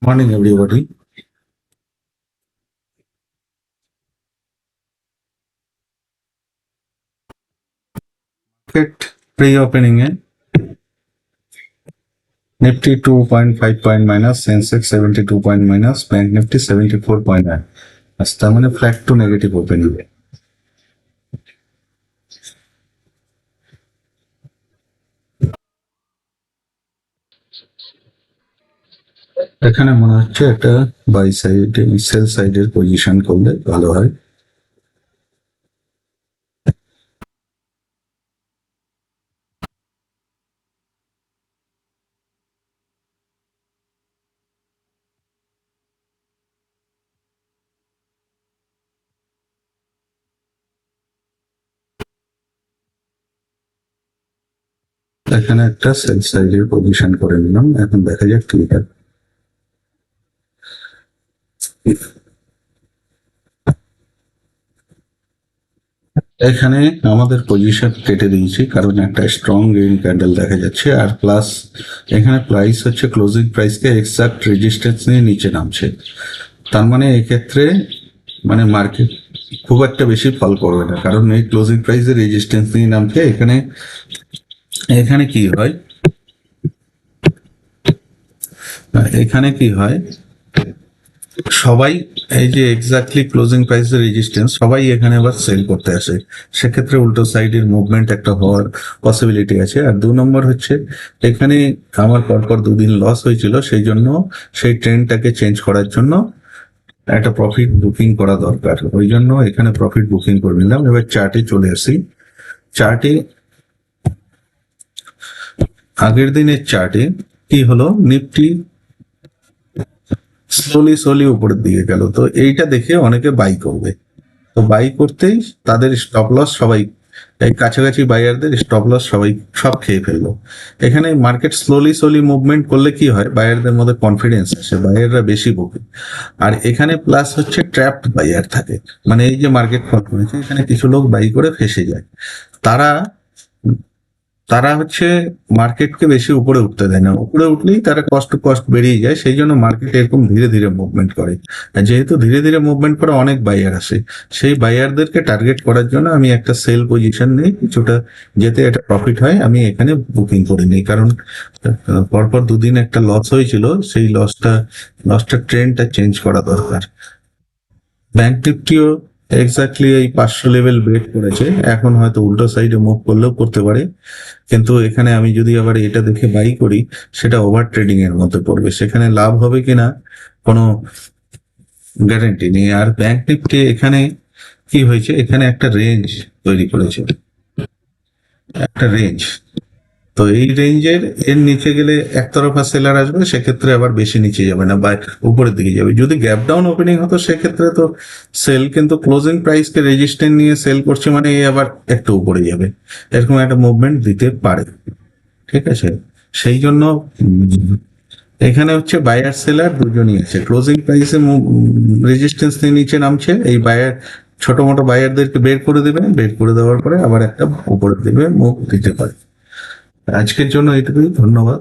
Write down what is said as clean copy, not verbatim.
Morning, everybody. Market pre-opening है Nifty 2.5 point minus, Sensex 72 point minus, Bank Nifty 74.9. তার মানে flat two negative opening. এখানে মনে হচ্ছে একটা বাই সাইড সেল সাইডের পজিশন করলে ভালো হয়। এখানে একটা সেল সাইডের পজিশন করে নিলাম, এখন দেখা যাক কি হয়। এখানে আমাদের পজিশন কেটে দিয়েছি কারণ একটা স্ট্রং গ্রিন ক্যান্ডেল দেখা যাচ্ছে, আর প্লাস এখানে প্রাইস হচ্ছে ক্লোজিং প্রাইসকে এক্সাক্ট রেজিস্ট্যান্স নিয়ে নিচে নামছে। তার মানে এক্ষেত্রে মানে মার্কেট খুব একটা বেশি ফল করবে না, কারণ এই ক্লোজিং প্রাইসের রেজিস্ট্যান্স নিয়ে নামছে। এখানে এখানে কি হয়, এখানে কি হয়, সবাই এই যে এক্স্যাক্টলি ক্লোজিং প্রাইসের রেজিস্ট্যান্স সবাই এখানে আবার সেল করতে আসে, সেক্ষেত্রে উল্টো সাইডের মুভমেন্ট একটা হওয়ার পসিবিলিটি আছে। আর 2 নম্বর হচ্ছে এখানে আমার পরপর 2 দিন লস হয়েছিল, সেই জন্য সেই ট্রেন্ডটাকে চেঞ্জ করার জন্য একটা প্রফিট বুকিং করা দরকার, ওই জন্য এখানে প্রফিট বুকিং করে নিলাম। এবার চার্টে চলে আসি। চার্টে আগের দিনের চার্টে কি হলো, নিফটি স্লোলি উপরের দিকে গেল, তো এইটা দেখে অনেকে বাই করবে। তো বাই করতেই তাদের স্টপ লস সবাই, এই কাছাকাছি বায়ারদের স্টপ লস সবাই সব খেয়ে ফেললো। এখানে মার্কেট স্লোলি মুভমেন্ট করলে কি হয়, বায়ারদের মধ্যে কনফিডেন্স আসে, বায়াররা বেশি বোকে। আর এখানে প্লাস হচ্ছে ট্র্যাপড বায়ার থাকে, মানে এই যে মার্কেট ফল করেছে এখানে কিছু লোক বাই করে ফেসে যায়। তারা তারা হচ্ছে মার্কেটকে বেশি উপরে উঠতে দেয় না, উপরে উঠলেই তারা কষ্ট বেরিয়ে যায়, সেই জন্য মার্কেট এরকম ধীরে মুভমেন্ট করে। আর যেহেতু ধীরে মুভমেন্ট করে অনেক বায়ার আসে, সেই বায়ারদেরকে টার্গেট করার জন্য আমি একটা সেল পজিশন নিই, কিছুটা যেতে এটা প্রফিট হয় আমি এখানে বুকিং করে নিই। কারণ পরপর 2 দিন একটা লস হয়েছিল, সেই লসটা ট্রেন্ডটা চেঞ্জ করা দরকার। ব্যাংক নিফটিও এক্স্যাক্টলি এই 500 লেভেল ব্রেক করেছে, এখন হয়তো উল্টো সাইডে মুভ করলেও করতে পারে, কিন্তু এখানে আমি যদি আবার এটা দেখে বাই করি সেটা ওভার ট্রেডিং এর মধ্যে পড়বে, সেখানে লাভ হবে কিনা কোনো গ্যারান্টি নেই। আর ব্যাংক নিফটি এখানে কি হয়েছে, এখানে একটা রেঞ্জ তৈরি করেছে, একটা রেঞ্জ। তো এই রেঞ্জের এর নিচে গেলে একতরফা সেলার আসবে, সেক্ষেত্রে আবার বেশি নিচে যাবে না বা উপরের দিকে যাবে। যদি গ্যাপ ডাউন ওপেনিং হতো সেক্ষেত্রে তো সেল, কিন্তু ক্লোজিং প্রাইসকে রেজিস্ট্যান্স নিয়ে সেল করছে মানে এই আবার একটু উপরে যাবে, এরকম একটা মুভমেন্ট দিতে পারে। ঠিক আছে, সেই জন্য এখানে হচ্ছে বায়ার সেলার দুজনই আছে, ক্লোজিং প্রাইসে রেজিস্ট্যান্স নিয়ে নিচে নামছে, এই বায়ার ছোট মোটো বায়ারদেরকে বের করে দেবে, বের করে দেওয়ার পরে আবার একটা উপরে দেবে, মুভ দিতে পারে। আজকের জন্য এটুকুই, ধন্যবাদ।